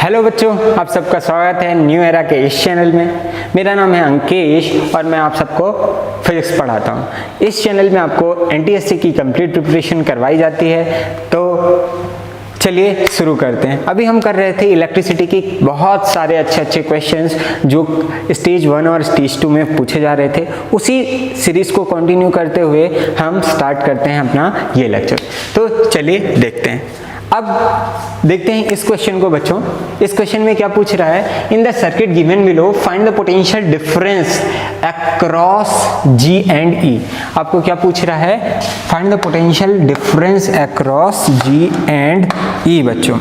Hello बच्चों, आप सबका स्वागत है न्यू एरा के इस चैनल में। मेरा नाम है अंकेश और मैं आप सबको फिजिक्स पढ़ाता हूँ। इस चैनल में आपको एनटीएससी की कंप्लीट प्रिपरेशन करवाई जाती है। तो चलिए शुरू करते हैं। अभी हम कर रहे थे इलेक्ट्रिसिटी की बहुत सारे अच्छे क्वेश्चंस जो स्टेज 1 और स्टेज 2 में पूछे जा रहे थे। उसी सीरीज को कंटिन्यू करते हुए हम स्टार्ट करते हैं अपना ये लेक्चर। तो चलिए देखते हैं। अब देखते हैं इस क्वेश्चन को बच्चों। इस क्वेश्चन में क्या पूछ रहा है, in the circuit given below find the potential difference across G and E. आपको क्या पूछ रहा है, find the potential difference across G and E. बच्चों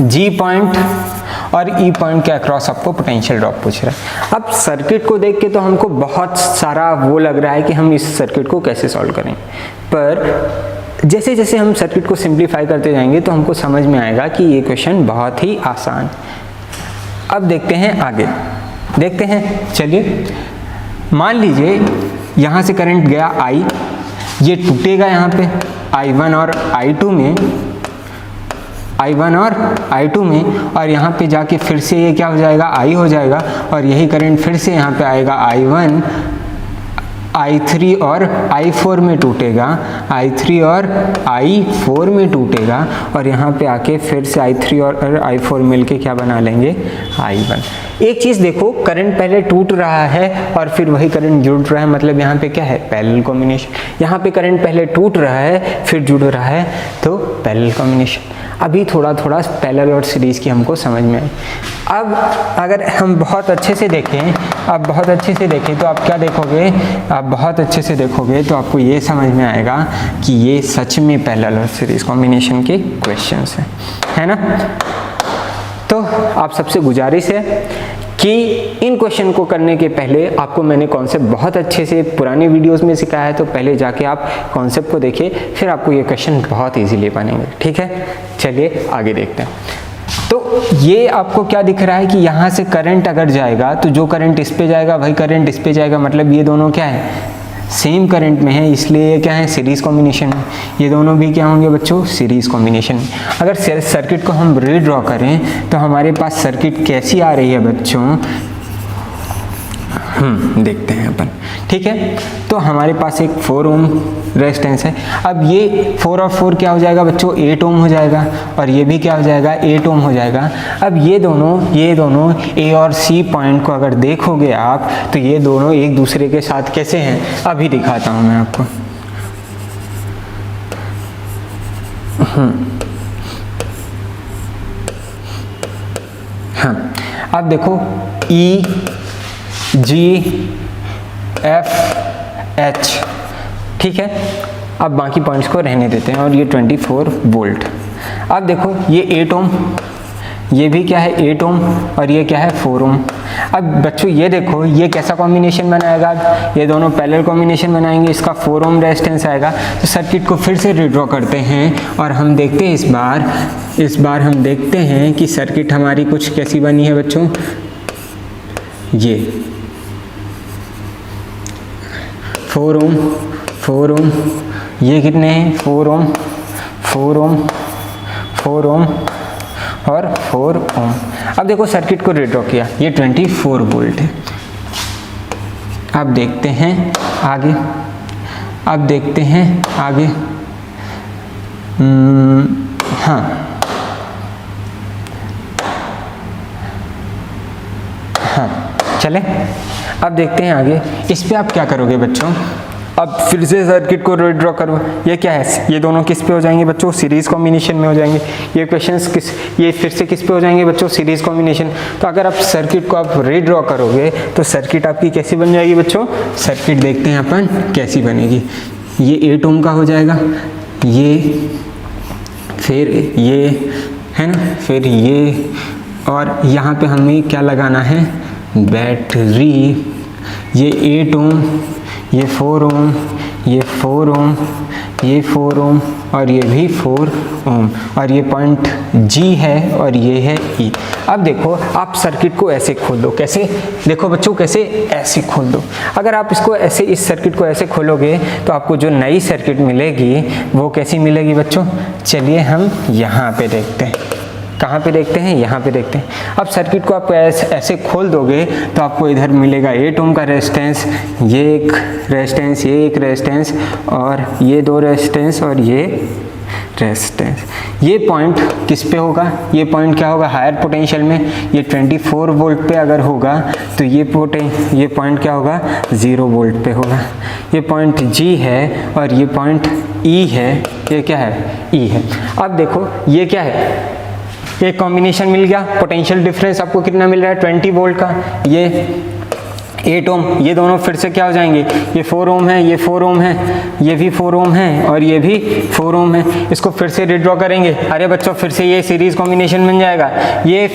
जी पॉइंट और ई पॉइंट के अक्रॉस आपको पोटेंशियल ड्रॉप पूछ रहा है। अब सर्किट को देख के तो हमको बहुत सारा वो लग रहा है कि हम इस सर्किट को कैसे सॉल्व करें, पर जैसे जैसे हम सर्किट को सिंप्लीफाई करते जाएंगे तो हमको समझ में आएगा कि ये क्वेश्चन बहुत ही आसान। अब देखते हैं आगे, देखते हैं। चलिए मान लीजिए यहाँ से करंट गया I, ये टूटेगा यहाँ पे I1 और I2 में, I1 और I2 में, और यहाँ पे जाके फिर से ये क्या हो जाएगा, I हो जाएगा, और यही करंट फिर से यहाँ पे आएगा I1, I3 और I4 में टूटेगा, I3 और I4 में टूटेगा, और यहाँ पे आके फिर से I3 और I4 मिलके क्या बना लेंगे, I1। एक चीज़ देखो, करंट पहले टूट रहा है और फिर वही करंट जुड़ रहा है, मतलब यहाँ पे क्या है, पैरेलल कॉम्बिनेशन। यहाँ पे करंट पहले टूट रहा है फिर जुड़ रहा है, तो पैरेलल कॉम्बिनेशन। अभी थोड़ा थोड़ा पैरेलल और सीरीज की हमको समझ में आई। अब अगर हम बहुत अच्छे से देखें, आप बहुत अच्छे से देखें तो आप क्या देखोगे, आप बहुत अच्छे से देखोगे तो आपको ये समझ में आएगा कि ये सच में पैरेलल और सीरीज कॉम्बिनेशन के क्वेश्चंस हैं, है ना। तो आप सबसे गुजारिश है कि इन क्वेश्चन को करने के पहले आपको मैंने कॉन्सेप्ट बहुत अच्छे से पुरानी वीडियोस में सिखाया है, तो पहले जाके आप कॉन्सेप्ट को देखिए, फिर आपको ये क्वेश्चन बहुत इजीली बनेंगे। ठीक है, चलिए आगे देखते हैं। तो ये आपको क्या दिख रहा है कि यहाँ से करंट अगर जाएगा तो जो करंट इस पे जाएगा वही करंट इस पे जाएगा, मतलब ये दोनों क्या है, सेम करंट में है, इसलिए ये क्या है, सीरीज कॉम्बिनेशन में। ये दोनों भी क्या होंगे बच्चों, सीरीज कॉम्बिनेशन में। अगर सर्किट को हम रीड्रॉ करें तो हमारे पास सर्किट कैसी आ रही है बच्चों, देखते हैं अपन। ठीक है, तो हमारे पास एक 4 ओम रेजिस्टेंस है। अब ये 4 और 4 क्या हो जाएगा बच्चों, 8 ओम हो जाएगा, और ये भी क्या हो जाएगा, 8 ओम हो जाएगा। अब ये दोनों ए और सी पॉइंट को अगर देखोगे आप तो ये दोनों एक दूसरे के साथ कैसे हैं, अभी दिखाता हूँ मैं आपको। हाँ, अब देखो ई जी एफ एच, ठीक है। अब बाकी पॉइंट्स को रहने देते हैं, और ये 24 वोल्ट। अब देखो ये 8 ओम, ये भी क्या है 8 ओम, और ये क्या है 4 ओम। अब बच्चों ये देखो, ये कैसा कॉम्बिनेशन बनाएगा, ये दोनों पैरेलल कॉम्बिनेशन बनाएंगे, इसका 4 ओम रेजिस्टेंस आएगा। तो सर्किट को फिर से रीड्रॉ करते हैं और हम देखते हैं इस बार हम देखते हैं कि सर्किट हमारी कुछ कैसी बनी है बच्चों। ये 4 ओम, ये कितने हैं, 4 ओम, 4 ओम, 4 ओम और 4 ओम। अब देखो सर्किट को रीड्रॉ किया, ये 24 वोल्ट है। अब देखते हैं आगे, हाँ चले, अब देखते हैं आगे। इस पे आप क्या करोगे बच्चों, अब फिर से सर्किट को रीड्रॉ करो। ये क्या है, ये दोनों किस पे हो जाएंगे बच्चों, सीरीज कॉम्बिनेशन में हो जाएंगे। ये क्वेश्चंस ये फिर से किस पे हो जाएंगे बच्चों, सीरीज कॉम्बिनेशन। तो अगर आप सर्किट को आप रीड्रॉ करोगे तो सर्किट आपकी कैसी बन जाएगी बच्चों, सर्किट देखते हैं अपन कैसी बनेगी। ये 8 ओम का हो जाएगा, ये फिर ये है ना, फिर ये, और यहाँ पे हमें क्या लगाना है, बैटरी। ये 8 ओम, ये 4 ओम, ये 4 ओम, ये 4 ओम, और ये भी 4 ओम, और ये पॉइंट G है और ये है E। अब देखो आप सर्किट को ऐसे खोल दो, कैसे देखो बच्चों, कैसे ऐसे खोल दो। अगर आप इसको ऐसे, इस सर्किट को ऐसे खोलोगे तो आपको जो नई सर्किट मिलेगी वो कैसी मिलेगी बच्चों। चलिए हम यहाँ पे देखते हैं, कहाँ पे देखते हैं, यहाँ पे देखते हैं। अब सर्किट को आप ऐसे खोल दोगे तो आपको इधर मिलेगा 8 ओम का रेजिस्टेंस, ये एक रेजिस्टेंस, ये एक रेजिस्टेंस और ये 2 रेजिस्टेंस और ये रेजिस्टेंस। ये पॉइंट किस पे होगा, ये पॉइंट क्या होगा, हायर पोटेंशियल में। ये 24 वोल्ट पे अगर होगा तो ये पॉइंट क्या होगा, 0 वोल्ट पे होगा। ये पॉइंट G है और ये पॉइंट E है, ये क्या है, E है। अब देखो ये क्या है, एक कॉम्बिनेशन मिल गया, पोटेंशियल डिफरेंस आपको कितना मिल रहा है, 20 वोल्ट का। ये 8 ओम, ये दोनों फिर से क्या हो जाएंगे, ये 4 ओम है, ये 4 ओम है, ये भी 4 ओम है और ये भी 4 ओम है। इसको फिर से रिड्रॉ करेंगे। अरे बच्चों फिर से ये सीरीज कॉम्बिनेशन बन जाएगा। ये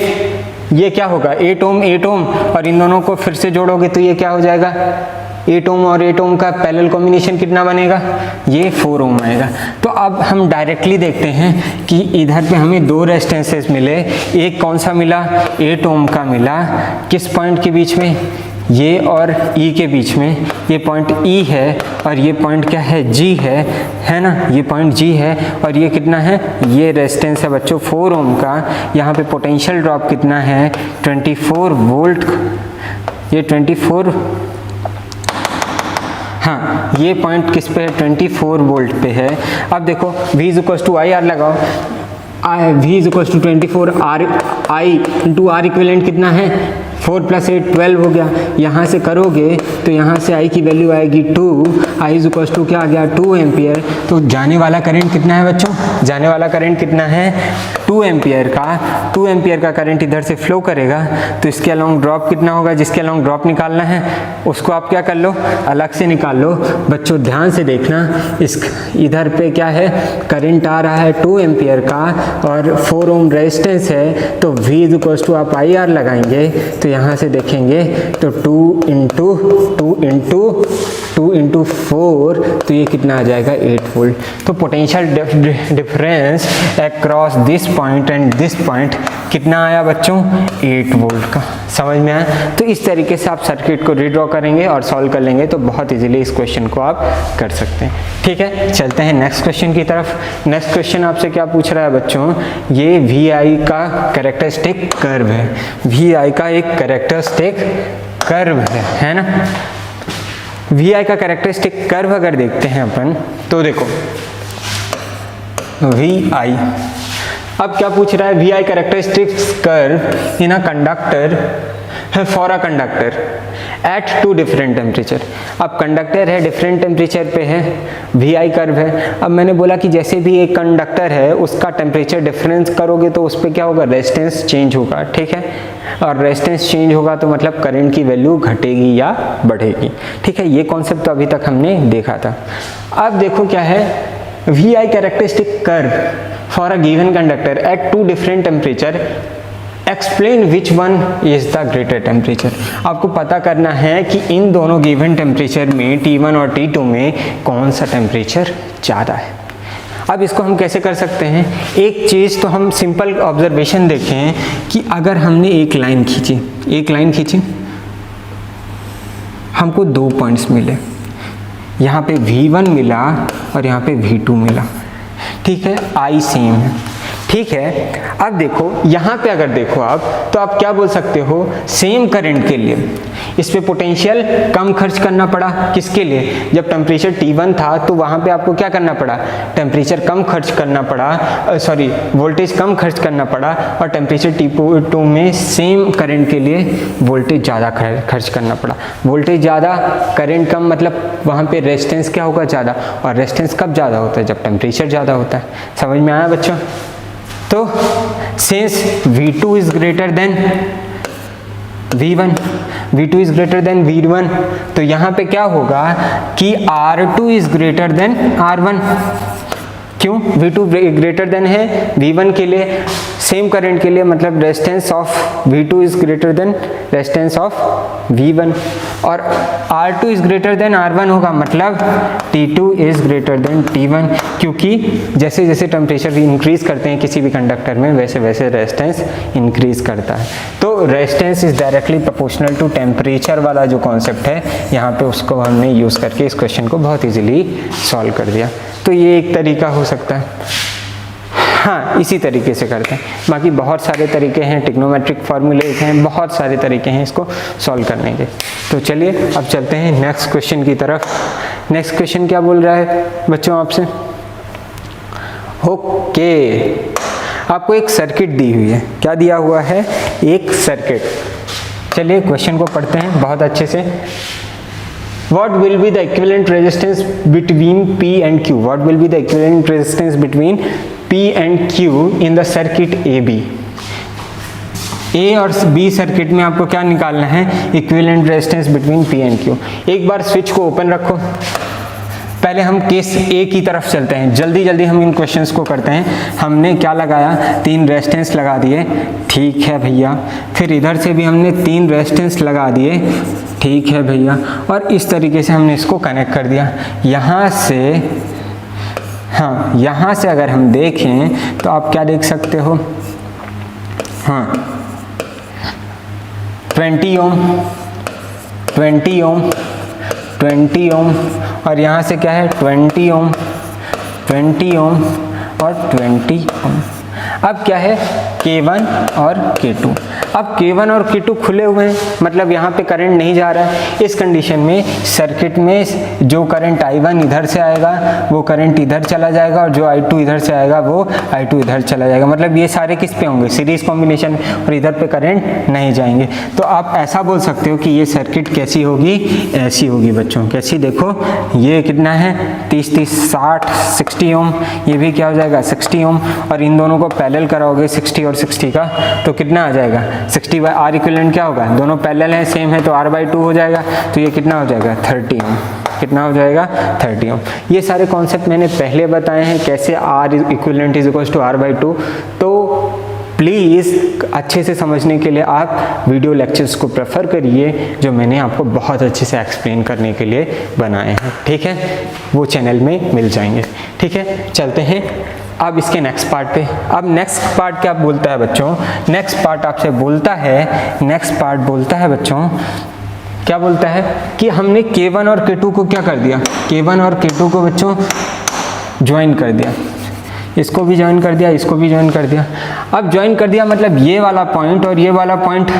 क्या होगा, 8 ओम और इन दोनों को फिर से जोड़ोगे तो ये क्या हो जाएगा, 8 ओम और 8 ओम का पैरेलल कॉम्बिनेशन कितना बनेगा, ये 4 ओम आएगा। तो अब हम डायरेक्टली देखते हैं कि इधर पे हमें 2 रेजिस्टेंसेस मिले, एक कौन सा मिला, 8 ओम का मिला, किस पॉइंट के बीच में, ये और E के बीच में। ये पॉइंट E है और ये पॉइंट क्या है, G है ना, ये पॉइंट G है और ये कितना है, ये रेजिस्टेंस है बच्चों 4 ओम का। यहाँ पे पोटेंशियल ड्रॉप कितना है, 24 वोल्ट, ये 24, हाँ ये पॉइंट किस पे है, 24 वोल्ट पे है। अब देखो V = IR लगाओ, V = 24 I into R equivalent कितना है, 4 + 8 12 हो गया। यहाँ से करोगे तो यहाँ से I की वैल्यू आएगी 2, I = क्या आ गया, 2 एम्पियर। तो जाने वाला करंट कितना है बच्चों, जाने वाला करंट कितना है, 2 एम्पियर का। 2 एम्पियर का करंट इधर से फ्लो करेगा तो इसके अलोंग ड्रॉप कितना होगा, जिसके अलोंग ड्रॉप निकालना है उसको आप क्या कर लो, अलग से निकाल लो। बच्चों ध्यान से देखना, इस इधर पे क्या है, करंट आ रहा है 2 एम्पियर का और 4 ओम रेजिस्टेंस है। तो V = आप IR लगाएंगे तो यहाँ से देखेंगे तो 2 इंटू 4 तो ये कितना आ जाएगा, 8 वोल्ट। तो potential difference across this point and this point कितना आया बच्चों, 8 वोल्ट का। समझ में आया। तो इस तरीके से आप सर्किट को रीड्रॉ करेंगे और सॉल्व कर लेंगे तो बहुत इजीली इस क्वेश्चन को आप कर सकते हैं। ठीक है, चलते हैं नेक्स्ट क्वेश्चन की तरफ। नेक्स्ट क्वेश्चन आपसे क्या पूछ रहा है बच्चों, ये VI का कैरेक्टरिस्टिक कर्व है, VI का एक कैरेक्टरिस्टिक कर्व है ना। VI का कैरेक्टरिस्टिक कर्व अगर देखते हैं अपन तो देखो VI, अब क्या पूछ रहा है, VI characteristic curve in a conductor for a conductor at 2 different temperature. अब कंडक्टर है, डिफरेंट टेम्परेचर पे है, VI कर्व है। अब मैंने बोला कि जैसे भी एक कंडक्टर है उसका टेम्परेचर डिफरेंस करोगे तो उस पर क्या होगा, रेजिस्टेंस चेंज होगा। ठीक है, और रेजिस्टेंस चेंज होगा तो मतलब करंट की वैल्यू घटेगी या बढ़ेगी। ठीक है, ये कॉन्सेप्ट तो अभी तक हमने देखा था। अब देखो क्या है, VI characteristic curve for a given conductor at 2 different temperature, explain which one is the greater temperature. आपको पता करना है कि इन दोनों गिवन टेम्परेचर में T1 और T2 में कौन सा टेम्परेचर ज़्यादा है। अब इसको हम कैसे कर सकते हैं, एक चीज़ तो हम सिंपल ऑब्जर्वेशन देखें कि अगर हमने एक लाइन खींची, हमको 2 पॉइंट्स मिले, यहाँ पे V1 मिला और यहाँ पे V2 मिला। ठीक है, I सेम है। ठीक है, अब देखो यहाँ पे अगर देखो आप तो आप क्या बोल सकते हो, सेम करंट के लिए इस पे पोटेंशियल कम खर्च करना पड़ा। किसके लिए, जब टेम्परेचर T1 था तो वहाँ पे आपको क्या करना पड़ा, टेम्परेचर कम खर्च करना पड़ा, वोल्टेज कम खर्च करना पड़ा। और टेम्परेचर T2 में सेम करंट के लिए वोल्टेज ज़्यादा खर्च करना पड़ा। वोल्टेज ज़्यादा, करंट कम, मतलब वहाँ पे रेजिस्टेंस क्या होगा, ज़्यादा। और रेजिस्टेंस कब ज़्यादा होता है, जब टेम्परेचर ज़्यादा होता है। समझ में आया बच्चों। तो since V2 is greater than V1, V2 is greater than V1, तो यहाँ पे क्या होगा कि R2 is greater than R1। क्यों, V2 ग्रेटर देन है V1 के लिए, सेम करंट के लिए, मतलब resistance of V2 is greater than resistance of V1। और R2 is greater than R1 होगा, मतलब T2 is greater than T1, क्योंकि जैसे जैसे टेम्परेचर इंक्रीज करते हैं किसी भी कंडक्टर में वैसे वैसे रेजिस्टेंस इंक्रीज करता है। तो resistance is directly proportional to temperature वाला जो कॉन्सेप्ट है यहाँ पे, उसको हमने यूज़ करके इस क्वेश्चन को बहुत ईजिली सॉल्व कर दिया। तो ये एक तरीका हो सकता है। हाँ इसी तरीके से करते हैं। बाकी बहुत सारे तरीके हैं, ट्रिग्नोमेट्रिक फार्मूले हैं, बहुत सारे तरीके हैं इसको सॉल्व करने के। तो चलिए अब चलते हैं नेक्स्ट क्वेश्चन की तरफ। नेक्स्ट क्वेश्चन क्या बोल रहा है बच्चों आपसे? ओके, आपको एक सर्किट दी हुई है। क्या दिया हुआ है? एक सर्किट। चलिए क्वेश्चन को पढ़ते हैं बहुत अच्छे से। What will be the equivalent resistance between P and Q? What will be the equivalent resistance between P and Q in the circuit AB? A और B सर्किट में आपको क्या निकालना है? Equivalent resistance between P and Q। एक बार switch को open रखो। पहले हम केस A की तरफ चलते हैं, जल्दी जल्दी हम इन क्वेश्चंस को करते हैं। हमने क्या लगाया? 3 रेजिस्टेंस लगा दिए, ठीक है भैया। फिर इधर से भी हमने 3 रेजिस्टेंस लगा दिए, ठीक है भैया। और इस तरीके से हमने इसको कनेक्ट कर दिया। यहाँ से, हाँ यहाँ से अगर हम देखें तो आप क्या देख सकते हो? हाँ 20 ओम, 20 ओम, 20 ओम, और यहाँ से क्या है? 20 ओम, 20 ओम और 20 ओम। अब क्या है? K1 और K2। अब K1 और K2 खुले हुए हैं, मतलब यहाँ पे करंट नहीं जा रहा है। इस कंडीशन में सर्किट में जो करंट I1 इधर से आएगा वो करंट इधर चला जाएगा, और जो I2 इधर से आएगा वो I2 इधर चला जाएगा। मतलब ये सारे किस पे होंगे? सीरीज कॉम्बिनेशन, और इधर पे करंट नहीं जाएंगे। तो आप ऐसा बोल सकते हो कि ये सर्किट कैसी होगी? ऐसी होगी बच्चों। कैसी? देखो ये कितना है? 30 30 60 60 ओम, ये भी क्या हो जाएगा? 60 ओम। और इन दोनों को पैरेलल कराओगे 60 और 60 का, तो कितना आ जाएगा? 60 बाई आर इक्विवेलेंट क्या होगा? दोनों पैरेलल हैं, सेम है, तो R बाई 2 हो जाएगा। तो ये कितना हो जाएगा? 30 ओम। कितना हो जाएगा? 30 ओम। ये सारे कॉन्सेप्ट मैंने पहले बताए हैं, कैसे R equivalent is equal to R by 2। तो प्लीज़ अच्छे से समझने के लिए आप वीडियो लेक्चर्स को प्रेफर करिए, जो मैंने आपको बहुत अच्छे से एक्सप्लेन करने के लिए बनाए हैं, ठीक है? वो चैनल में मिल जाएंगे, ठीक है? चलते हैं अब इसके नेक्स्ट पार्ट पे। अब नेक्स्ट पार्ट क्या बोलता है बच्चों? नेक्स्ट पार्ट आपसे बोलता है, नेक्स्ट पार्ट बोलता है बच्चों, क्या बोलता है कि हमने K1 और K2 को क्या कर दिया? K1 और K2 को बच्चों ज्वाइन कर दिया। इसको भी ज्वाइन कर दिया, इसको भी ज्वाइन कर दिया। अब ज्वाइन कर दिया मतलब ये वाला पॉइंट और ये वाला पॉइंट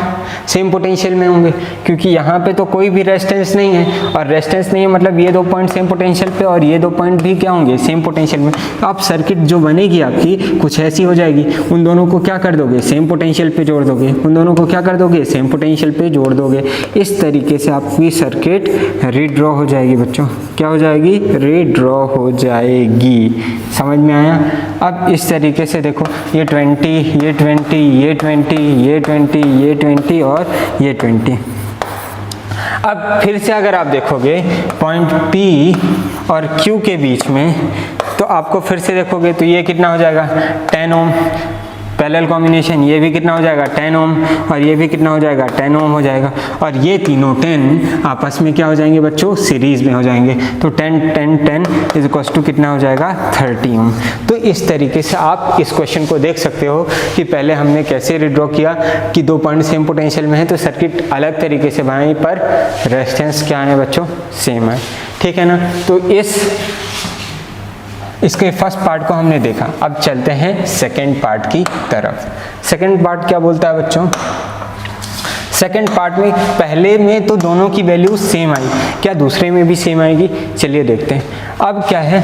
सेम पोटेंशियल में होंगे, क्योंकि यहाँ पे तो कोई भी रेजिस्टेंस नहीं है, और रेजिस्टेंस नहीं है मतलब ये 2 पॉइंट सेम पोटेंशियल पे, और ये 2 पॉइंट भी क्या होंगे? सेम पोटेंशियल में। तो आप सर्किट जो बनेगी आपकी कुछ ऐसी हो जाएगी। उन दोनों को क्या कर दोगे? सेम पोटेंशियल पे जोड़ दोगे। उन दोनों को क्या कर दोगे? सेम पोटेंशियल पे जोड़ दोगे। इस तरीके से आपकी सर्किट रीड्रॉ हो जाएगी बच्चों। क्या हो जाएगी? रीड्रॉ हो जाएगी। समझ में आया? अब इस तरीके से देखो, ये 20, ये 20, ये 20, ये 20, ये 20 और ये 20। अब फिर से अगर आप देखोगे पॉइंट P और Q के बीच में, तो आपको फिर से देखोगे तो ये कितना हो जाएगा? 10 ओम। पैरेलल कॉम्बिनेशन, ये भी कितना हो जाएगा? 10 ओम, और ये भी कितना हो जाएगा? 10 ओम हो जाएगा। और ये तीनों 10 आपस में क्या हो जाएंगे बच्चों? सीरीज में हो जाएंगे। तो 10 10 10 इज इक्वल्स टू कितना हो जाएगा? 30 ओम। तो इस तरीके से आप इस क्वेश्चन को देख सकते हो कि पहले हमने कैसे रिड्रॉ किया कि 2 पॉइंट सेम पोटेंशियल में है, तो सर्किट अलग तरीके से बनाई, पर रेजिस्टेंस क्या है बच्चों? सेम है, ठीक है ना? तो इसके फर्स्ट पार्ट को हमने देखा। अब चलते हैं सेकंड पार्ट की तरफ। सेकंड पार्ट क्या बोलता है बच्चों? सेकंड पार्ट में पहले में तो दोनों की वैल्यू सेम आई, क्या दूसरे में भी सेम आएगी? चलिए देखते हैं। अब क्या है?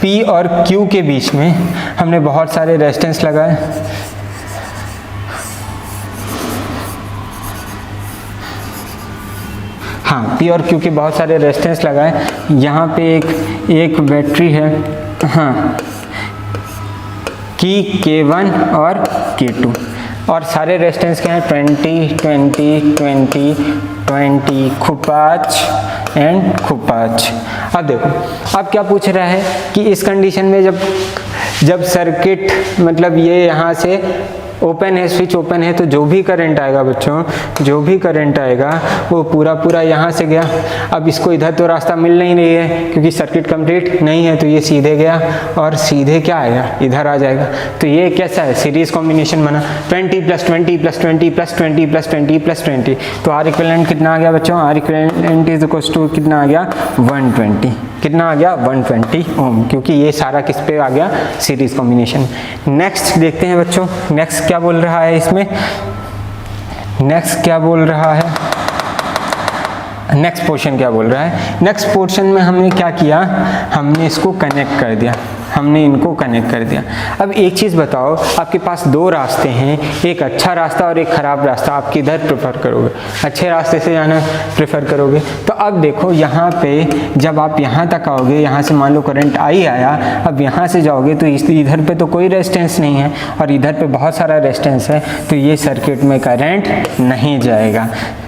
P और Q के बीच में हमने बहुत सारे रेजिस्टेंस लगाए। हाँ, P और Q के बहुत सारे रेजिस्टेंस लगाए। यहाँ पे एक बैटरी है, हाँ, कि K1 और K2, और सारे रेजिस्टेंस क्या हैं? 20 20 20 20, खूब 5 एंड खूब 5। अब देखो, अब क्या पूछ रहा है कि इस कंडीशन में जब सर्किट मतलब ये यहाँ से ओपन है, स्विच ओपन है, तो जो भी करंट आएगा बच्चों, जो भी करंट आएगा वो पूरा यहाँ से गया। अब इसको इधर तो रास्ता मिल नहीं रही है क्योंकि सर्किट कंप्लीट नहीं है, तो ये सीधे गया और सीधे क्या आएगा? इधर आ जाएगा। तो ये कैसा है? सीरीज कॉम्बिनेशन बना, 20 + 20 + 20 + 20 + 20 + 20। तो आर इक्विवेलेंट कितना आ गया बच्चों? R equivalent is equal to कितना आ गया? 120। कितना आ गया 120 ओम, क्योंकि ये सारा किस पे आ गया, सीरीज कॉम्बिनेशन। नेक्स्ट देखते हैं बच्चों, नेक्स्ट क्या बोल रहा है इसमें, नेक्स्ट क्या बोल रहा है, नेक्स्ट पोर्शन क्या बोल रहा है। नेक्स्ट पोर्शन में हमने क्या किया, हमने इसको कनेक्ट कर दिया, हमने इनको कनेक्ट कर दिया। अब एक चीज़ बताओ, आपके पास दो रास्ते हैं, एक अच्छा रास्ता और एक ख़राब रास्ता, आप किधर प्रेफर करोगे, अच्छे रास्ते से जाना प्रेफर करोगे। तो अब देखो यहाँ पे जब आप यहाँ तक आओगे, यहाँ से मान लो करंट आया, अब यहाँ से जाओगे तो इधर पे तो कोई रेजिस्टेंस नहीं है और इधर पे बहुत सारा रेजिस्टेंस है, तो ये सर्किट में करंट नहीं जाएगा।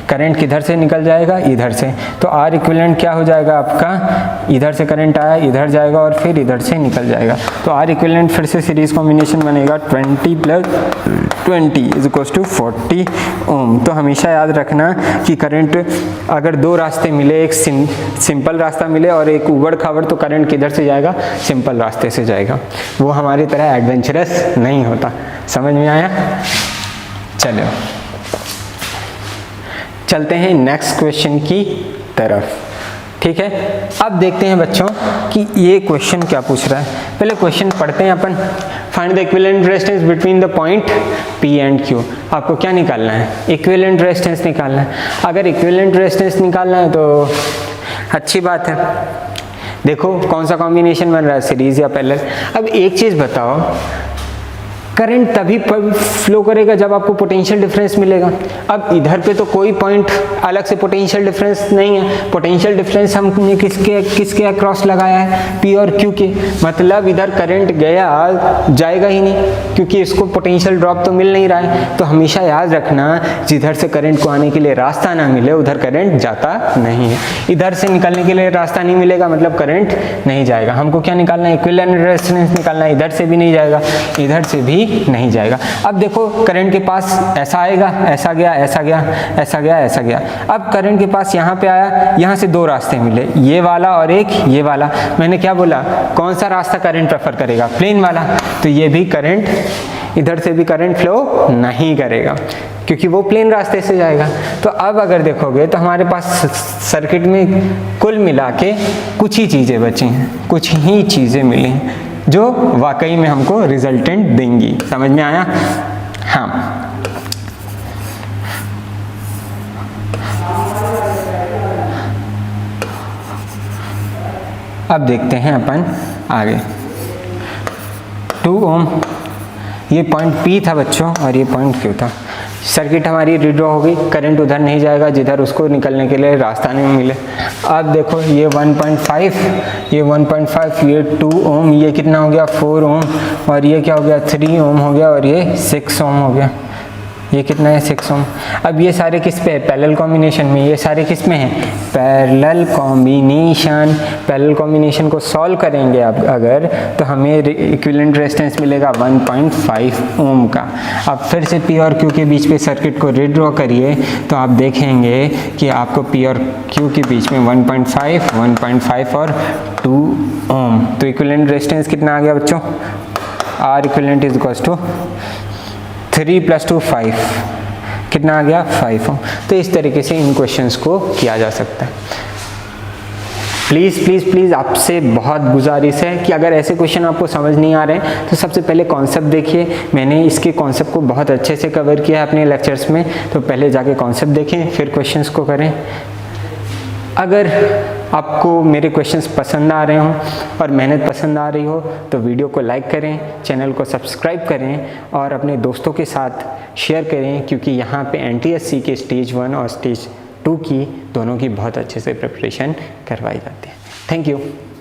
करंट किधर से निकल जाएगा, इधर से। तो आर इक्विवेलेंट क्या हो जाएगा आपका, इधर से करंट आया, इधर जाएगा और फिर इधर से निकल जाएगा। तो आर इक्विवेलेंट फिर से सीरीज कॉम्बिनेशन बनेगा 20 + 20 = 40 ओम। तो हमेशा याद रखना कि करंट अगर दो रास्ते मिले, एक सिंपल रास्ता मिले और एक उबड़ खाबड़, तो करंट किधर से जाएगा, सिंपल रास्ते से जाएगा। वो हमारी तरह एडवेंचरस नहीं होता। समझ में आया? चलो चलते हैं नेक्स्ट क्वेश्चन की तरफ। ठीक है, अब देखते हैं बच्चों कि ये क्वेश्चन क्या पूछ रहा है। पहले क्वेश्चन पढ़ते हैं अपन। Find the equivalent resistance between the point P and Q। आपको क्या निकालना है, इक्विवेलेंट रेजिस्टेंस निकालना है। अगर इक्विवेलेंट रेजिस्टेंस निकालना है तो अच्छी बात है। देखो कौन सा कॉम्बिनेशन बन रहा है, सीरीज या पैरेलल। अब एक चीज़ बताओ, करंट तभी फ्लो करेगा जब आपको पोटेंशियल डिफरेंस मिलेगा। अब इधर पे तो कोई पॉइंट अलग से पोटेंशियल डिफरेंस नहीं है। पोटेंशियल डिफरेंस हमने किसके अक्रॉस लगाया है, P और Q के। मतलब इधर करंट जाएगा ही नहीं, क्योंकि इसको पोटेंशियल ड्रॉप तो मिल नहीं रहा है। तो हमेशा याद रखना, जिधर से करंट को आने के लिए रास्ता ना मिले उधर करंट जाता नहीं है। इधर से निकलने के लिए रास्ता नहीं मिलेगा, मतलब करंट नहीं जाएगा। हमको क्या निकालना है, इक्विवेलेंट रेजिस्टेंस निकालना है। इधर से भी नहीं जाएगा, इधर से भी नहीं जाएगा। अब देखो करंट के पास ऐसा आएगा, ऐसा गया, ऐसा गया, ऐसा गया, ऐसा गया। अब करंट के पास यहाँ पे आया, यहाँ से दो रास्ते मिले, ये वाला और एक ये वाला। मैंने क्या बोला, कौन सा रास्ता करंट प्रेफर करेगा, प्लेन वाला। तो ये भी करंट, इधर से भी करंट फ्लो नहीं करेगा, क्योंकि वो प्लेन रास्ते से जाएगा। तो अब अगर देखोगे तो हमारे पास सर्किट में कुल मिला के कुछ ही चीज़ें बची हैं, कुछ ही चीज़ें मिली हैं जो वाकई में हमको रिजल्टेंट देंगी। समझ में आया? हाँ, अब देखते हैं अपन आगे। 2 ओम, ये पॉइंट P था बच्चों और ये पॉइंट Q था। सर्किट हमारी रिड्रॉ हो गई, करंट उधर नहीं जाएगा जिधर उसको निकलने के लिए रास्ता नहीं मिले। अब देखो ये 1.5, ये 1.5, ये 2 ओम, ये कितना हो गया 4 ओम, और ये क्या हो गया 3 ओम हो गया, और ये 6 ओम हो गया। ये कितना है 6 ओम। अब ये सारे किस पे है, पैरेलल कॉम्बिनेशन में। ये सारे किस में हैं, पैरेलल कॉम्बिनेशन। पैरेलल कॉम्बिनेशन को सॉल्व करेंगे आप अगर, तो हमें इक्विवेलेंट रेजिस्टेंस मिलेगा 1.5 ओम का। अब फिर से P और Q के बीच पे सर्किट को रीड्रॉ करिए, तो आप देखेंगे कि आपको P और Q के बीच में 1.5 और 2 ओम। तो इक्विवेलेंट रेजिस्टेंस कितना आ गया बच्चों, R equivalent is equals to 3 + 2 5, कितना आ गया 5 ओम। तो इस तरीके से इन क्वेश्चंस को किया जा सकता है। प्लीज़ प्लीज़ प्लीज़ आपसे बहुत गुजारिश है कि अगर ऐसे क्वेश्चन आपको समझ नहीं आ रहे हैं तो सबसे पहले कॉन्सेप्ट देखिए। मैंने इसके कॉन्सेप्ट को बहुत अच्छे से कवर किया है अपने लेक्चर्स में, तो पहले जाके कॉन्सेप्ट देखें फिर क्वेश्चंस को करें। अगर आपको मेरे क्वेश्चंस पसंद आ रहे हों और मेहनत पसंद आ रही हो तो वीडियो को लाइक करें, चैनल को सब्सक्राइब करें और अपने दोस्तों के साथ शेयर करें, क्योंकि यहाँ पे NTSC के स्टेज 1 और स्टेज 2 की दोनों की बहुत अच्छे से प्रिपरेशन करवाई जाती है। Thank you.